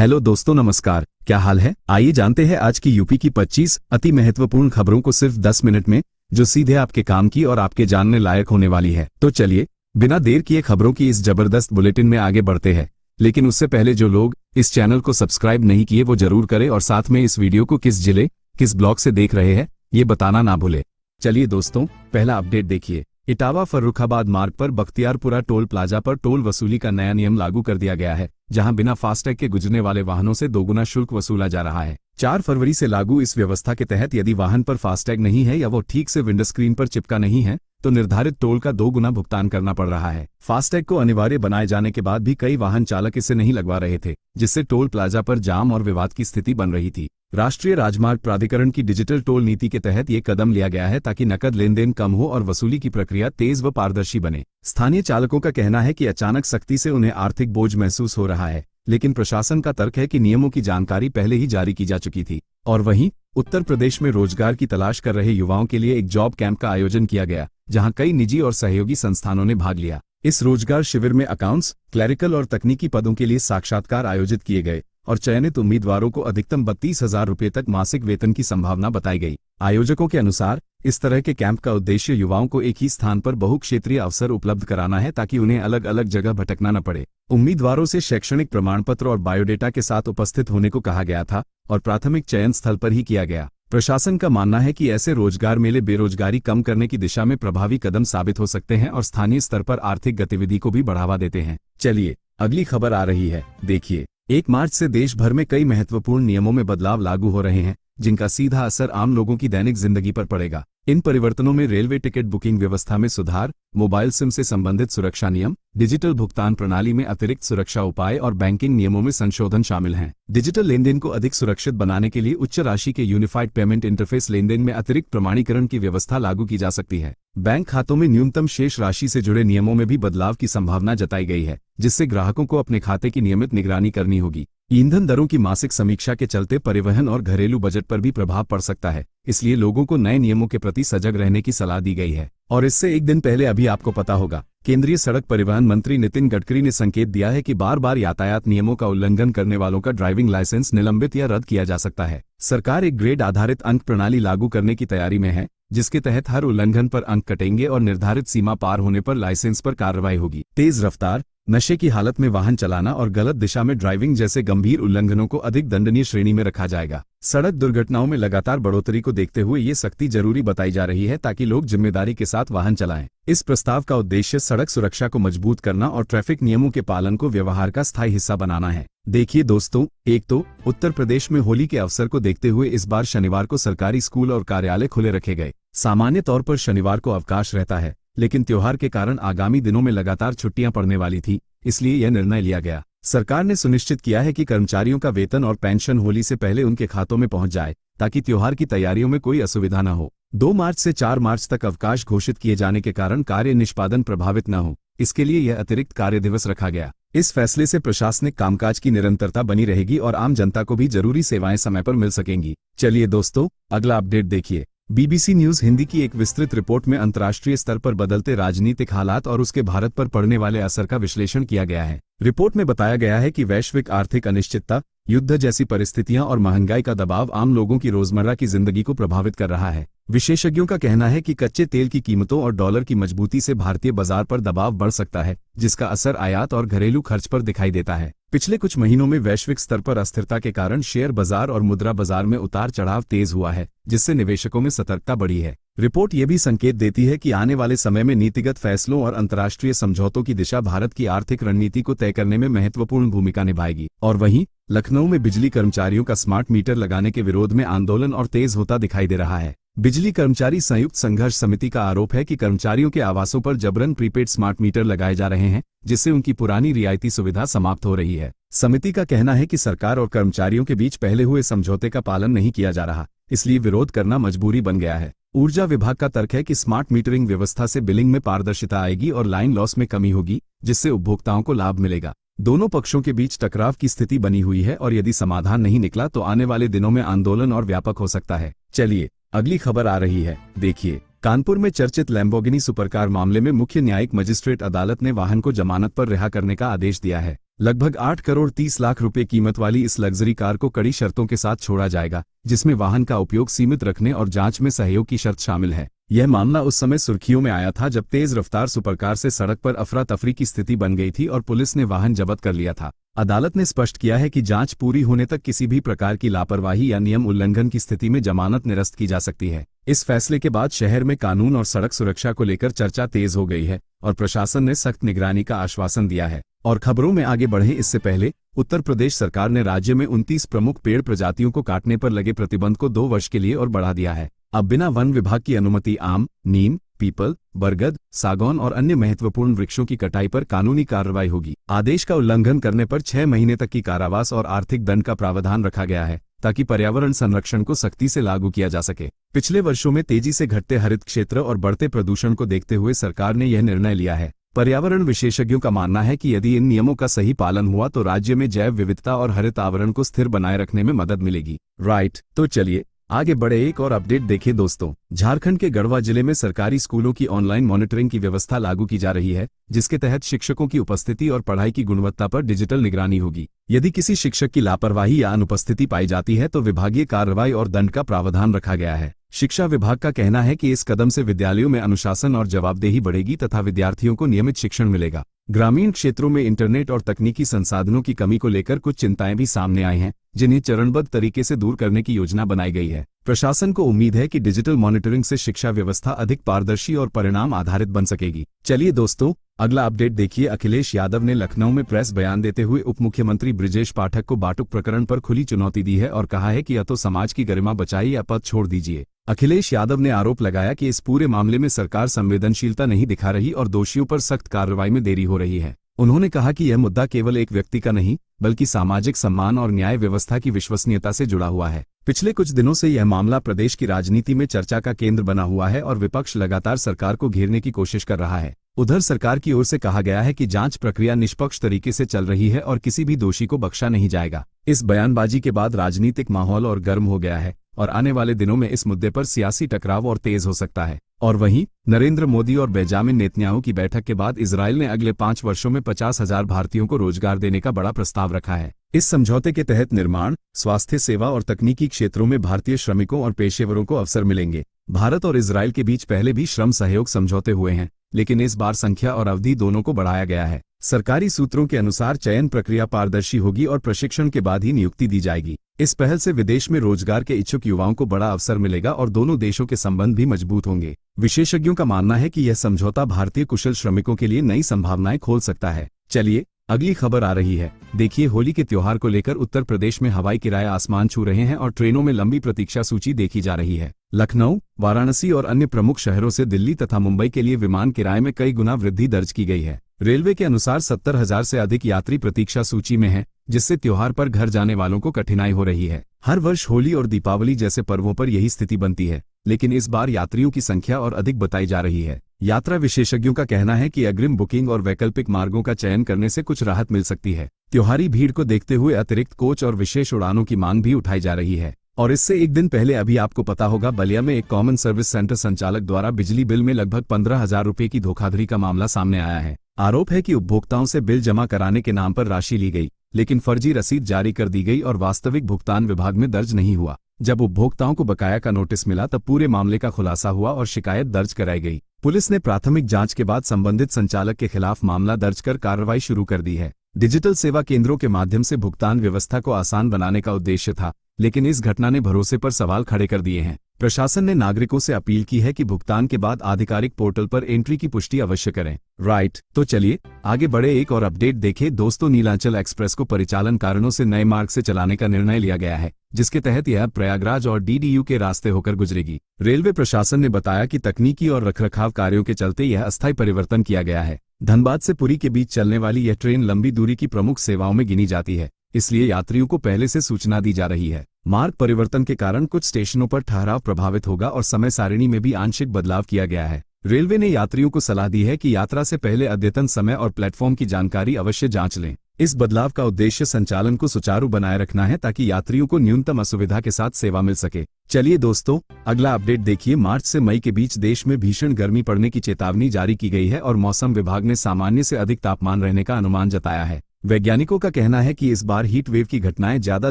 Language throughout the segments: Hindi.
हेलो दोस्तों, नमस्कार। क्या हाल है? आइए जानते हैं आज की यूपी की 25 अति महत्वपूर्ण खबरों को सिर्फ 10 मिनट में, जो सीधे आपके काम की और आपके जानने लायक होने वाली है। तो चलिए बिना देर किए खबरों की इस जबरदस्त बुलेटिन में आगे बढ़ते हैं। लेकिन उससे पहले जो लोग इस चैनल को सब्सक्राइब नहीं किए वो जरूर करें और साथ में इस वीडियो को किस जिले, किस ब्लॉक से देख रहे हैं ये बताना ना भूले। चलिए दोस्तों, पहला अपडेट देखिए। इटावा फर्रुखाबाद मार्ग पर बख्तियारपुरा टोल प्लाजा पर टोल वसूली का नया नियम लागू कर दिया गया है, जहां बिना फास्टैग के गुजरने वाले वाहनों से दोगुना शुल्क वसूला जा रहा है। 4 फरवरी से लागू इस व्यवस्था के तहत यदि वाहन पर फास्टैग नहीं है या वो ठीक से विंडो स्क्रीन पर चिपका नहीं है तो निर्धारित टोल का 2 गुना भुगतान करना पड़ रहा है। फास्टैग को अनिवार्य बनाए जाने के बाद भी कई वाहन चालक इसे नहीं लगवा रहे थे, जिससे टोल प्लाजा पर जाम और विवाद की स्थिति बन रही थी। राष्ट्रीय राजमार्ग प्राधिकरण की डिजिटल टोल नीति के तहत ये कदम लिया गया है ताकि नकद लेन देन कम हो और वसूली की प्रक्रिया तेज व पारदर्शी बने। स्थानीय चालकों का कहना है कि अचानक सख्ती से उन्हें आर्थिक बोझ महसूस हो रहा है, लेकिन प्रशासन का तर्क है कि नियमों की जानकारी पहले ही जारी की जा चुकी थी। और वहीं उत्तर प्रदेश में रोजगार की तलाश कर रहे युवाओं के लिए एक जॉब कैंप का आयोजन किया गया, जहां कई निजी और सहयोगी संस्थानों ने भाग लिया। इस रोजगार शिविर में अकाउंट्स, क्लरिकल और तकनीकी पदों के लिए साक्षात्कार आयोजित किए गए और चयनित उम्मीदवारों को अधिकतम 32,000 रुपये तक मासिक वेतन की संभावना बताई गई। आयोजकों के अनुसार इस तरह के कैंप का उद्देश्य युवाओं को एक ही स्थान पर बहुक्षेत्रीय अवसर उपलब्ध कराना है ताकि उन्हें अलग अलग जगह भटकना न पड़े। उम्मीदवारों से शैक्षणिक प्रमाण पत्र और बायोडेटा के साथ उपस्थित होने को कहा गया था और प्राथमिक चयन स्थल पर ही किया गया। प्रशासन का मानना है कि ऐसे रोजगार मेले बेरोजगारी कम करने की दिशा में प्रभावी कदम साबित हो सकते हैं और स्थानीय स्तर पर आर्थिक गतिविधि को भी बढ़ावा देते हैं। चलिए अगली खबर आ रही है, देखिए। 1 मार्च से देश भर में कई महत्वपूर्ण नियमों में बदलाव लागू हो रहे हैं, जिनका सीधा असर आम लोगों की दैनिक जिंदगी पर पड़ेगा। इन परिवर्तनों में रेलवे टिकट बुकिंग व्यवस्था में सुधार, मोबाइल सिम से संबंधित सुरक्षा नियम, डिजिटल भुगतान प्रणाली में अतिरिक्त सुरक्षा उपाय और बैंकिंग नियमों में संशोधन शामिल हैं। डिजिटल लेनदेन को अधिक सुरक्षित बनाने के लिए उच्च राशि के यूनिफाइड पेमेंट इंटरफेस लेनदेन में अतिरिक्त प्रमाणीकरण की व्यवस्था लागू की जा सकती है। बैंक खातों में न्यूनतम शेष राशि से जुड़े नियमों में भी बदलाव की संभावना जताई गई है, जिससे ग्राहकों को अपने खाते की नियमित निगरानी करनी होगी। ईंधन दरों की मासिक समीक्षा के चलते परिवहन और घरेलू बजट पर भी प्रभाव पड़ सकता है, इसलिए लोगों को नए नियमों के प्रति सजग रहने की सलाह दी गई है। और इससे एक दिन पहले अभी आपको पता होगा, केंद्रीय सड़क परिवहन मंत्री नितिन गडकरी ने संकेत दिया है कि बार बार यातायात नियमों का उल्लंघन करने वालों का ड्राइविंग लाइसेंस निलंबित या रद्द किया जा सकता है। सरकार एक ग्रेड आधारित अंक प्रणाली लागू करने की तैयारी में है, जिसके तहत हर उल्लंघन पर अंक कटेंगे और निर्धारित सीमा पार होने पर लाइसेंस पर कार्रवाई होगी। तेज रफ्तार, नशे की हालत में वाहन चलाना और गलत दिशा में ड्राइविंग जैसे गंभीर उल्लंघनों को अधिक दंडनीय श्रेणी में रखा जाएगा। सड़क दुर्घटनाओं में लगातार बढ़ोतरी को देखते हुए ये सख्ती जरूरी बताई जा रही है ताकि लोग जिम्मेदारी के साथ वाहन चलाएं। इस प्रस्ताव का उद्देश्य सड़क सुरक्षा को मजबूत करना और ट्रैफिक नियमों के पालन को व्यवहार का स्थायी हिस्सा बनाना है। देखिए दोस्तों, एक तो उत्तर प्रदेश में होली के अवसर को देखते हुए इस बार शनिवार को सरकारी स्कूल और कार्यालय खुले रखे गए। सामान्य तौर पर शनिवार को अवकाश रहता है, लेकिन त्योहार के कारण आगामी दिनों में लगातार छुट्टियां पड़ने वाली थी, इसलिए यह निर्णय लिया गया। सरकार ने सुनिश्चित किया है कि कर्मचारियों का वेतन और पेंशन होली से पहले उनके खातों में पहुंच जाए, ताकि त्योहार की तैयारियों में कोई असुविधा न हो। 2 मार्च से 4 मार्च तक अवकाश घोषित किए जाने के कारण कार्य निष्पादन प्रभावित न हो, इसके लिए यह अतिरिक्त कार्य दिवस रखा गया। इस फैसले से प्रशासनिक कामकाज की निरंतरता बनी रहेगी और आम जनता को भी जरूरी सेवाएं समय पर मिल सकेंगी। चलिए दोस्तों, अगला अपडेट देखिए। BBC न्यूज हिंदी की एक विस्तृत रिपोर्ट में अंतर्राष्ट्रीय स्तर पर बदलते राजनीतिक हालात और उसके भारत पर पड़ने वाले असर का विश्लेषण किया गया है। रिपोर्ट में बताया गया है कि वैश्विक आर्थिक अनिश्चितता, युद्ध जैसी परिस्थितियां और महंगाई का दबाव आम लोगों की रोजमर्रा की जिंदगी को प्रभावित कर रहा है। विशेषज्ञों का कहना है कि कच्चे तेल की कीमतों और डॉलर की मजबूती से भारतीय बाजार पर दबाव बढ़ सकता है, जिसका असर आयात और घरेलू खर्च पर दिखाई देता है। पिछले कुछ महीनों में वैश्विक स्तर पर अस्थिरता के कारण शेयर बाजार और मुद्रा बाजार में उतार चढ़ाव तेज हुआ है, जिससे निवेशकों में सतर्कता बढ़ी है। रिपोर्ट ये भी संकेत देती है कि आने वाले समय में नीतिगत फैसलों और अंतर्राष्ट्रीय समझौतों की दिशा भारत की आर्थिक रणनीति को तय करने में महत्वपूर्ण भूमिका निभाएगी। और वहीं लखनऊ में बिजली कर्मचारियों का स्मार्ट मीटर लगाने के विरोध में आंदोलन और तेज होता दिखाई दे रहा है। बिजली कर्मचारी संयुक्त संघर्ष समिति का आरोप है कि कर्मचारियों के आवासों पर जबरन प्रीपेड स्मार्ट मीटर लगाए जा रहे हैं, जिससे उनकी पुरानी रियायती सुविधा समाप्त हो रही है। समिति का कहना है कि सरकार और कर्मचारियों के बीच पहले हुए समझौते का पालन नहीं किया जा रहा, इसलिए विरोध करना मजबूरी बन गया है। ऊर्जा विभाग का तर्क है कि स्मार्ट मीटरिंग व्यवस्था से बिलिंग में पारदर्शिता आएगी और लाइन लॉस में कमी होगी, जिससे उपभोक्ताओं को लाभ मिलेगा। दोनों पक्षों के बीच टकराव की स्थिति बनी हुई है और यदि समाधान नहीं निकला तो आने वाले दिनों में आंदोलन और व्यापक हो सकता है। चलिए अगली खबर आ रही है, देखिए। कानपुर में चर्चित लैम्बोर्गिनी सुपरकार मामले में मुख्य न्यायिक मजिस्ट्रेट अदालत ने वाहन को जमानत पर रिहा करने का आदेश दिया है। लगभग 8 करोड़ 30 लाख रुपए कीमत वाली इस लग्जरी कार को कड़ी शर्तों के साथ छोड़ा जाएगा, जिसमें वाहन का उपयोग सीमित रखने और जांच में सहयोग की शर्त शामिल है। यह मामला उस समय सुर्खियों में आया था जब तेज रफ्तार सुपरकार से सड़क पर अफरा तफरी की स्थिति बन गई थी और पुलिस ने वाहन जब्त कर लिया था। अदालत ने स्पष्ट किया है कि जांच पूरी होने तक किसी भी प्रकार की लापरवाही या नियम उल्लंघन की स्थिति में जमानत निरस्त की जा सकती है। इस फैसले के बाद शहर में कानून और सड़क सुरक्षा को लेकर चर्चा तेज हो गई है और प्रशासन ने सख्त निगरानी का आश्वासन दिया है। और खबरों में आगे बढ़े इससे पहले उत्तर प्रदेश सरकार ने राज्य में 29 प्रमुख पेड़ प्रजातियों को काटने पर लगे प्रतिबंध को 2 वर्ष के लिए और बढ़ा दिया है। अब बिना वन विभाग की अनुमति आम, नीम, पीपल, बरगद, सागौन और अन्य महत्वपूर्ण वृक्षों की कटाई पर कानूनी कार्रवाई होगी। आदेश का उल्लंघन करने पर 6 महीने तक की कारावास और आर्थिक दंड का प्रावधान रखा गया है, ताकि पर्यावरण संरक्षण को सख्ती से लागू किया जा सके। पिछले वर्षों में तेजी से घटते हरित क्षेत्र और बढ़ते प्रदूषण को देखते हुए सरकार ने यह निर्णय लिया है। पर्यावरण विशेषज्ञों का मानना है कि यदि इन नियमों का सही पालन हुआ तो राज्य में जैव विविधता और हरित आवरण को स्थिर बनाए रखने में मदद मिलेगी। राइट, तो चलिए आगे बढ़े एक और अपडेट देखिए दोस्तों। झारखंड के गढ़वा जिले में सरकारी स्कूलों की ऑनलाइन मॉनिटरिंग की व्यवस्था लागू की जा रही है, जिसके तहत शिक्षकों की उपस्थिति और पढ़ाई की गुणवत्ता पर डिजिटल निगरानी होगी। यदि किसी शिक्षक की लापरवाही या अनुपस्थिति पाई जाती है तो विभागीय कार्रवाई और दंड का प्रावधान रखा गया है। शिक्षा विभाग का कहना है कि इस कदम से विद्यालयों में अनुशासन और जवाबदेही बढ़ेगी तथा विद्यार्थियों को नियमित शिक्षण मिलेगा। ग्रामीण क्षेत्रों में इंटरनेट और तकनीकी संसाधनों की कमी को लेकर कुछ चिंताएं भी सामने आई हैं, जिन्हें चरणबद्ध तरीके से दूर करने की योजना बनाई गई है। प्रशासन को उम्मीद है कि डिजिटल मॉनिटरिंग से शिक्षा व्यवस्था अधिक पारदर्शी और परिणाम आधारित बन सकेगी। चलिए दोस्तों, अगला अपडेट देखिए। अखिलेश यादव ने लखनऊ में प्रेस बयान देते हुए उप मुख्यमंत्री ब्रिजेश पाठक को बाटुक प्रकरण पर खुली चुनौती दी है और कहा है कि या तो समाज की गरिमा बचाइए या पद छोड़ दीजिए। अखिलेश यादव ने आरोप लगाया कि इस पूरे मामले में सरकार संवेदनशीलता नहीं दिखा रही और दोषियों पर सख्त कार्रवाई में देरी हो रही है। उन्होंने कहा कि यह मुद्दा केवल एक व्यक्ति का नहीं, बल्कि सामाजिक सम्मान और न्याय व्यवस्था की विश्वसनीयता से जुड़ा हुआ है। पिछले कुछ दिनों से यह मामला प्रदेश की राजनीति में चर्चा का केंद्र बना हुआ है और विपक्ष लगातार सरकार को घेरने की कोशिश कर रहा है। उधर सरकार की ओर से कहा गया है कि जांच प्रक्रिया निष्पक्ष तरीके से चल रही है और किसी भी दोषी को बख्शा नहीं जाएगा। इस बयानबाजी के बाद राजनीतिक माहौल और गर्म हो गया है और आने वाले दिनों में इस मुद्दे पर सियासी टकराव और तेज हो सकता है। और वहीं नरेंद्र मोदी और बेंजामिन नेतन्याहू की बैठक के बाद इजरायल ने अगले 5 वर्षों में 50,000 भारतीयों को रोजगार देने का बड़ा प्रस्ताव रखा है। इस समझौते के तहत निर्माण, स्वास्थ्य सेवा और तकनीकी क्षेत्रों में भारतीय श्रमिकों और पेशेवरों को अवसर मिलेंगे। भारत और इजरायल के बीच पहले भी श्रम सहयोग समझौते हुए हैं, लेकिन इस बार संख्या और अवधि दोनों को बढ़ाया गया है। सरकारी सूत्रों के अनुसार चयन प्रक्रिया पारदर्शी होगी और प्रशिक्षण के बाद ही नियुक्ति दी जाएगी। इस पहल से विदेश में रोजगार के इच्छुक युवाओं को बड़ा अवसर मिलेगा और दोनों देशों के संबंध भी मजबूत होंगे। विशेषज्ञों का मानना है कि यह समझौता भारतीय कुशल श्रमिकों के लिए नई संभावनाएं खोल सकता है। चलिए अगली खबर आ रही है। देखिए, होली के त्योहार को लेकर उत्तर प्रदेश में हवाई किराए आसमान छू रहे हैं और ट्रेनों में लंबी प्रतीक्षा सूची देखी जा रही है। लखनऊ, वाराणसी और अन्य प्रमुख शहरों से दिल्ली तथा मुंबई के लिए विमान किराए में कई गुना वृद्धि दर्ज की गई है। रेलवे के अनुसार 70,000 से अधिक यात्री प्रतीक्षा सूची में हैं, जिससे त्योहार पर घर जाने वालों को कठिनाई हो रही है। हर वर्ष होली और दीपावली जैसे पर्वों पर यही स्थिति बनती है, लेकिन इस बार यात्रियों की संख्या और अधिक बताई जा रही है। यात्रा विशेषज्ञों का कहना है कि अग्रिम बुकिंग और वैकल्पिक मार्गों का चयन करने से कुछ राहत मिल सकती है। त्योहारी भीड़ को देखते हुए अतिरिक्त कोच और विशेष उड़ानों की मांग भी उठाई जा रही है। और इससे एक दिन पहले अभी आपको पता होगा, बलिया में एक कॉमन सर्विस सेंटर संचालक द्वारा बिजली बिल में लगभग 15,000 रुपए की धोखाधड़ी का मामला सामने आया है। आरोप है कि उपभोक्ताओं से बिल जमा कराने के नाम पर राशि ली गई, लेकिन फर्जी रसीद जारी कर दी गई और वास्तविक भुगतान विभाग में दर्ज नहीं हुआ। जब उपभोक्ताओं को बकाया का नोटिस मिला तब पूरे मामले का खुलासा हुआ और शिकायत दर्ज कराई गई। पुलिस ने प्राथमिक जांच के बाद संबंधित संचालक के खिलाफ मामला दर्ज कर कार्रवाई शुरू कर दी है। डिजिटल सेवा केंद्रों के माध्यम से भुगतान व्यवस्था को आसान बनाने का उद्देश्य था, लेकिन इस घटना ने भरोसे पर सवाल खड़े कर दिए हैं। प्रशासन ने नागरिकों से अपील की है कि भुगतान के बाद आधिकारिक पोर्टल पर एंट्री की पुष्टि अवश्य करें। राइट, तो चलिए आगे बढ़े एक और अपडेट देखें दोस्तों। नीलांचल एक्सप्रेस को परिचालन कारणों से नए मार्ग से चलाने का निर्णय लिया गया है, जिसके तहत यह प्रयागराज और डीडीयू के रास्ते होकर गुजरेगी। रेलवे प्रशासन ने बताया कि तकनीकी और रखरखाव कार्यों के चलते यह अस्थायी परिवर्तन किया गया है। धनबाद से पुरी के बीच चलने वाली यह ट्रेन लंबी दूरी की प्रमुख सेवाओं में गिनी जाती है, इसलिए यात्रियों को पहले से सूचना दी जा रही है। मार्ग परिवर्तन के कारण कुछ स्टेशनों पर ठहराव प्रभावित होगा और समय सारिणी में भी आंशिक बदलाव किया गया है। रेलवे ने यात्रियों को सलाह दी है कि यात्रा से पहले अद्यतन समय और प्लेटफॉर्म की जानकारी अवश्य जांच लें। इस बदलाव का उद्देश्य संचालन को सुचारू बनाए रखना है, ताकि यात्रियों को न्यूनतम असुविधा के साथ सेवा मिल सके। चलिए दोस्तों, अगला अपडेट देखिए। मार्च से मई के बीच देश में भीषण गर्मी पड़ने की चेतावनी जारी की गई है और मौसम विभाग ने सामान्य से अधिक तापमान रहने का अनुमान जताया है। वैज्ञानिकों का कहना है कि इस बार हीट वेव की घटनाएं ज्यादा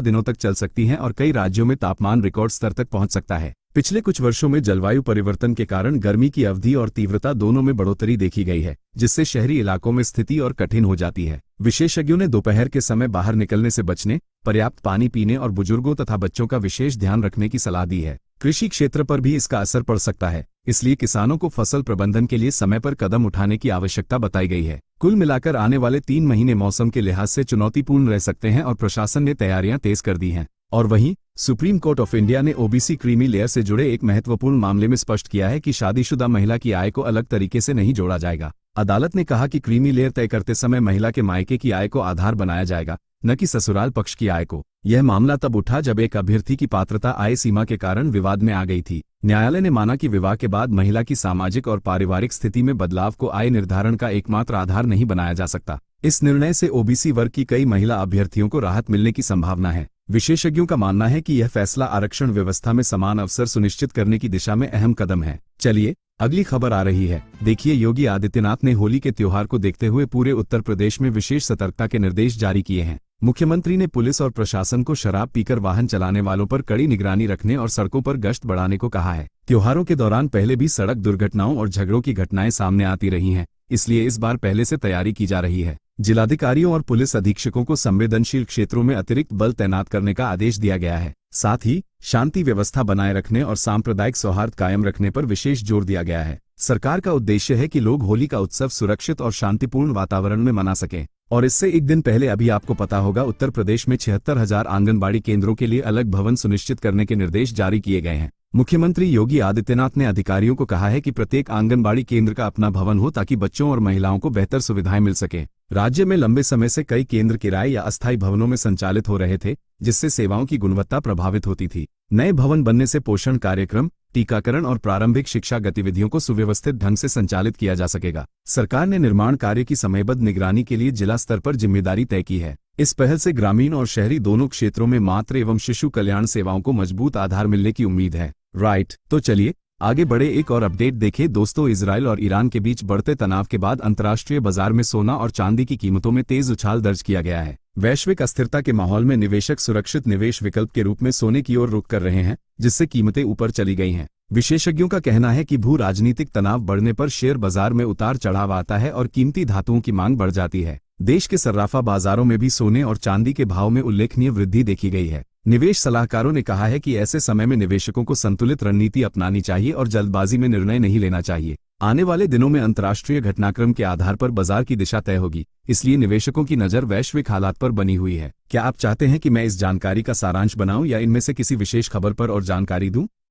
दिनों तक चल सकती हैं और कई राज्यों में तापमान रिकॉर्ड स्तर तक पहुंच सकता है। पिछले कुछ वर्षों में जलवायु परिवर्तन के कारण गर्मी की अवधि और तीव्रता दोनों में बढ़ोतरी देखी गई है, जिससे शहरी इलाकों में स्थिति और कठिन हो जाती है। विशेषज्ञों ने दोपहर के समय बाहर निकलने से बचने, पर्याप्त पानी पीने और बुजुर्गों तथा बच्चों का विशेष ध्यान रखने की सलाह दी है। कृषि क्षेत्र पर भी इसका असर पड़ सकता है, इसलिए किसानों को फसल प्रबंधन के लिए समय पर कदम उठाने की आवश्यकता बताई गई है। कुल मिलाकर आने वाले 3 महीने मौसम के लिहाज से चुनौतीपूर्ण रह सकते हैं और प्रशासन ने तैयारियां तेज कर दी हैं। और वहीं सुप्रीम कोर्ट ऑफ इंडिया ने ओबीसी क्रीमी लेयर से जुड़े एक महत्वपूर्ण मामले में स्पष्ट किया है कि शादीशुदा महिला की आय को अलग तरीके से नहीं जोड़ा जाएगा। अदालत ने कहा कि क्रीमी लेयर तय करते समय महिला के मायके की आय को आधार बनाया जाएगा, न कि ससुराल पक्ष की आय को। यह मामला तब उठा जब एक अभ्यर्थी की पात्रता आय सीमा के कारण विवाद में आ गई थी। न्यायालय ने माना कि विवाह के बाद महिला की सामाजिक और पारिवारिक स्थिति में बदलाव को आय निर्धारण का एकमात्र आधार नहीं बनाया जा सकता। इस निर्णय से ओबीसी वर्ग की कई महिला अभ्यर्थियों को राहत मिलने की संभावना है। विशेषज्ञों का मानना है कि यह फैसला आरक्षण व्यवस्था में समान अवसर सुनिश्चित करने की दिशा में अहम कदम है। चलिए अगली खबर आ रही है। देखिए, योगी आदित्यनाथ ने होली के त्योहार को देखते हुए पूरे उत्तर प्रदेश में विशेष सतर्कता के निर्देश जारी किए हैं। मुख्यमंत्री ने पुलिस और प्रशासन को शराब पीकर वाहन चलाने वालों पर कड़ी निगरानी रखने और सड़कों पर गश्त बढ़ाने को कहा है। त्योहारों के दौरान पहले भी सड़क दुर्घटनाओं और झगड़ों की घटनाएं सामने आती रही हैं, इसलिए इस बार पहले से तैयारी की जा रही है। जिलाधिकारियों और पुलिस अधीक्षकों को संवेदनशील क्षेत्रों में अतिरिक्त बल तैनात करने का आदेश दिया गया है। साथ ही शांति व्यवस्था बनाए रखने और सांप्रदायिक सौहार्द कायम रखने पर विशेष जोर दिया गया है। सरकार का उद्देश्य है कि लोग होली का उत्सव सुरक्षित और शांतिपूर्ण वातावरण में मना सकें। और इससे एक दिन पहले अभी आपको पता होगा, उत्तर प्रदेश में 76,000 आंगनबाड़ी केंद्रों के लिए अलग भवन सुनिश्चित करने के निर्देश जारी किए गए हैं। मुख्यमंत्री योगी आदित्यनाथ ने अधिकारियों को कहा है कि प्रत्येक आंगनबाड़ी केंद्र का अपना भवन हो ताकि बच्चों और महिलाओं को बेहतर सुविधाएं मिल सके। राज्य में लंबे समय से कई केंद्र किराए या अस्थायी भवनों में संचालित हो रहे थे, जिससे सेवाओं की गुणवत्ता प्रभावित होती थी। नए भवन बनने से पोषण कार्यक्रम, टीकाकरण और प्रारंभिक शिक्षा गतिविधियों को सुव्यवस्थित ढंग से संचालित किया जा सकेगा। सरकार ने निर्माण कार्य की समयबद्ध निगरानी के लिए जिला स्तर पर जिम्मेदारी तय की है। इस पहल से ग्रामीण और शहरी दोनों क्षेत्रों में मातृ एवं शिशु कल्याण सेवाओं को मजबूत आधार मिलने की उम्मीद है। राइट, तो चलिए आगे बढ़े एक और अपडेट देखें। दोस्तों, इजराइल और ईरान के बीच बढ़ते तनाव के बाद अंतर्राष्ट्रीय बाजार में सोना और चांदी की कीमतों में तेज उछाल दर्ज किया गया है। वैश्विक अस्थिरता के माहौल में निवेशक सुरक्षित निवेश विकल्प के रूप में सोने की ओर रुख कर रहे हैं, जिससे कीमतें ऊपर चली गई हैं। विशेषज्ञों का कहना है कि भू राजनीतिक तनाव बढ़ने पर शेयर बाजार में उतार चढ़ाव आता है और कीमती धातुओं की मांग बढ़ जाती है। देश के सर्राफा बाजारों में भी सोने और चांदी के भाव में उल्लेखनीय वृद्धि देखी गई है। निवेश सलाहकारों ने कहा है कि ऐसे समय में निवेशकों को संतुलित रणनीति अपनानी चाहिए और जल्दबाजी में निर्णय नहीं लेना चाहिए। आने वाले दिनों में अंतर्राष्ट्रीय घटनाक्रम के आधार पर बाजार की दिशा तय होगी, इसलिए निवेशकों की नजर वैश्विक हालात पर बनी हुई है। क्या आप चाहते हैं कि मैं इस जानकारी का सारांश बनाऊं या इनमें से किसी विशेष खबर पर और जानकारी दूं?